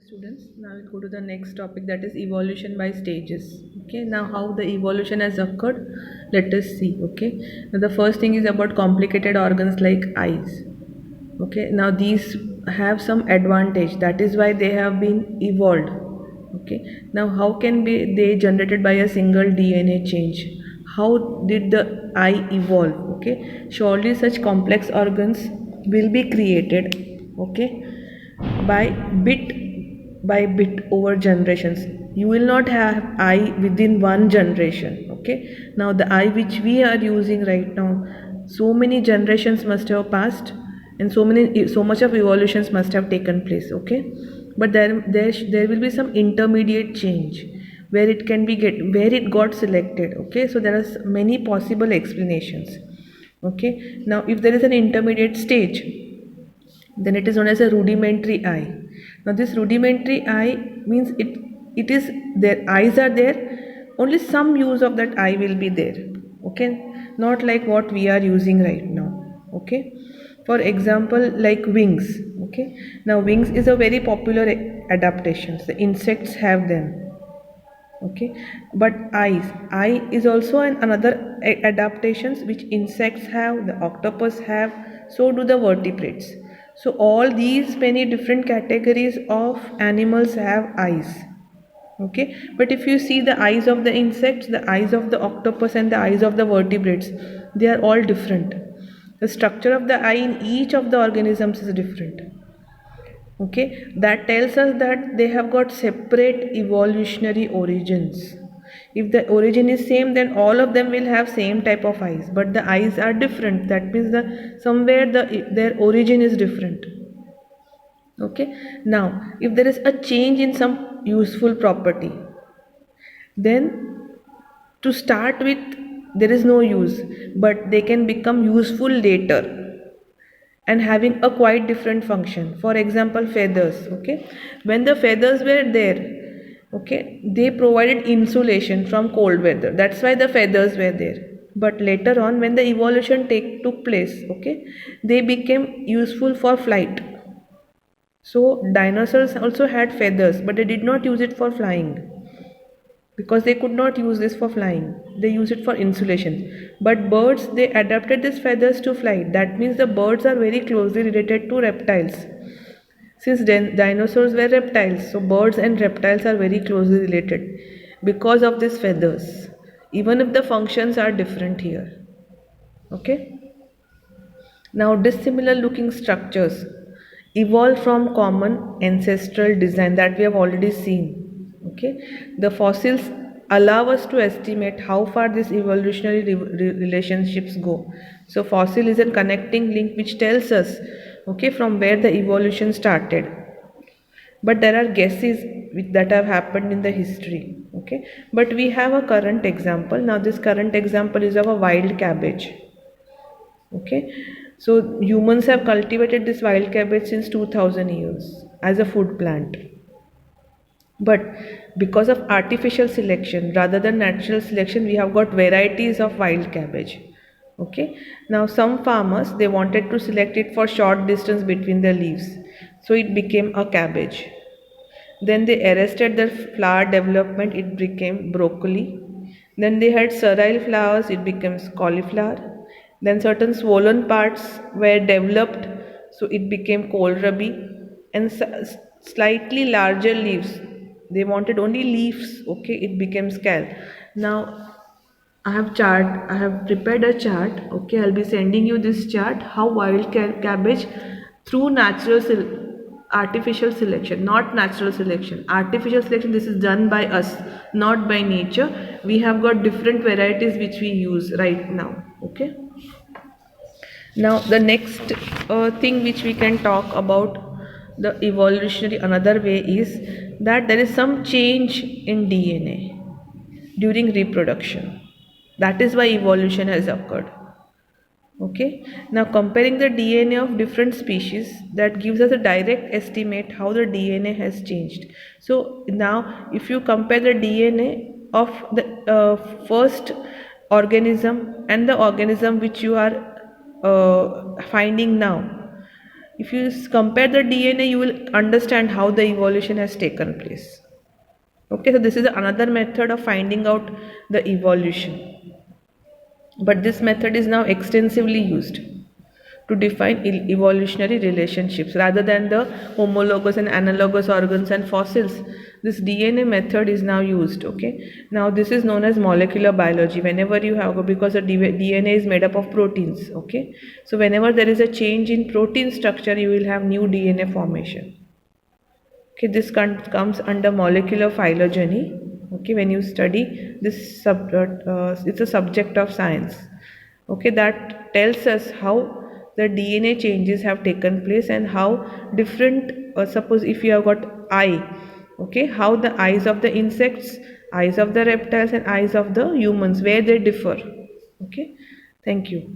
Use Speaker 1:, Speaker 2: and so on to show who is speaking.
Speaker 1: Students, now we'll go to the next topic, that is evolution by stages. Okay, now how the evolution has occurred, let us see. Okay, now the first thing is about complicated organs like eyes. Okay, now these have some advantage, that is why they have been evolved. Okay, now how can be they generated by a single DNA change? How did the eye evolve? Okay, surely such complex organs will be created, okay, by bit by bit over generations. You will not have eye within one generation. Okay, now the eye which we are using right now, so many generations must have passed, and so much of evolutions must have taken place. Okay, but there will be some intermediate change where it can be get where it got selected. Okay, so there are many possible explanations. Okay, now if there is an intermediate stage, then it is known as a rudimentary eye. Now this rudimentary eye means it is their eyes are there, only some use of that eye will be there. Okay, not like what we are using right now. Okay, for example, like wings. Okay, now wings is a very popular adaptation, the insects have them. Okay, but eye is also another adaptations which insects have, the octopus have, so do the vertebrates. So all these many different categories of animals have eyes. Okay, but if you see the eyes of the insects, the eyes of the octopus, and the eyes of the vertebrates, they are all different. The structure of the eye in each of the organisms is different. Okay, that tells us that they have got separate evolutionary origins. If the origin is same, then all of them will have same type of eyes, but the eyes are different. That means somewhere their origin is different. Okay, now if there is a change in some useful property, then to start with there is no use, but they can become useful later and having a quite different function. For example, feathers. Okay, when the feathers were there, okay, they provided insulation from cold weather, that's why the feathers were there. But later on, when the evolution took place, okay, they became useful for flight. So dinosaurs also had feathers, but they did not use it for flying, because they could not use this for flying, they use it for insulation. But birds, they adapted these feathers to fly. That means the birds are very closely related to reptiles. Since then dinosaurs were reptiles, so birds and reptiles are very closely related because of these feathers, even if the functions are different here. Okay, now dissimilar looking structures evolved from common ancestral design that we have already seen. Okay, the fossils allow us to estimate how far these evolutionary relationships go. So fossil is a connecting link which tells us, okay, from where the evolution started. But there are guesses that have happened in the history. Okay, but we have a current example. Now this current example is of a wild cabbage. Okay, so humans have cultivated this wild cabbage since 2000 years as a food plant. But because of artificial selection rather than natural selection, we have got varieties of wild cabbage. Okay, now some farmers, they wanted to select it for short distance between the leaves, so it became a cabbage. Then they arrested the flower development, it became broccoli. Then they had sterile flowers, it becomes cauliflower. Then certain swollen parts were developed, so it became kohlrabi. And slightly larger leaves, they wanted only leaves, okay, it became scale. Now I have prepared a chart. Okay, I'll be sending you this chart, how wild cabbage through artificial selection, not natural selection. Artificial selection, this is done by us, not by nature. We have got different varieties which we use right now. Okay. Now the next thing which we can talk about the evolutionary another way is that there is some change in DNA during reproduction. That is why evolution has occurred. Okay, now comparing the DNA of different species, that gives us a direct estimate how the DNA has changed. So now if you compare the DNA of the first organism and the organism which you are finding now, If you compare the DNA, you will understand how the evolution has taken place. Okay, so this is another method of finding out the evolution, but this method is now extensively used to define evolutionary relationships rather than the homologous and analogous organs and fossils. This DNA method is now used. Okay, now this is known as molecular biology. Whenever you have, because the DNA is made up of proteins. Okay, so whenever there is a change in protein structure, you will have new DNA formation. Okay, this comes under molecular phylogeny. Okay, when you study this it's a subject of science. Okay, that tells us how the DNA changes have taken place and how different, suppose if you have got eye, okay, how the eyes of the insects, eyes of the reptiles and eyes of the humans, where they differ. Okay, thank you.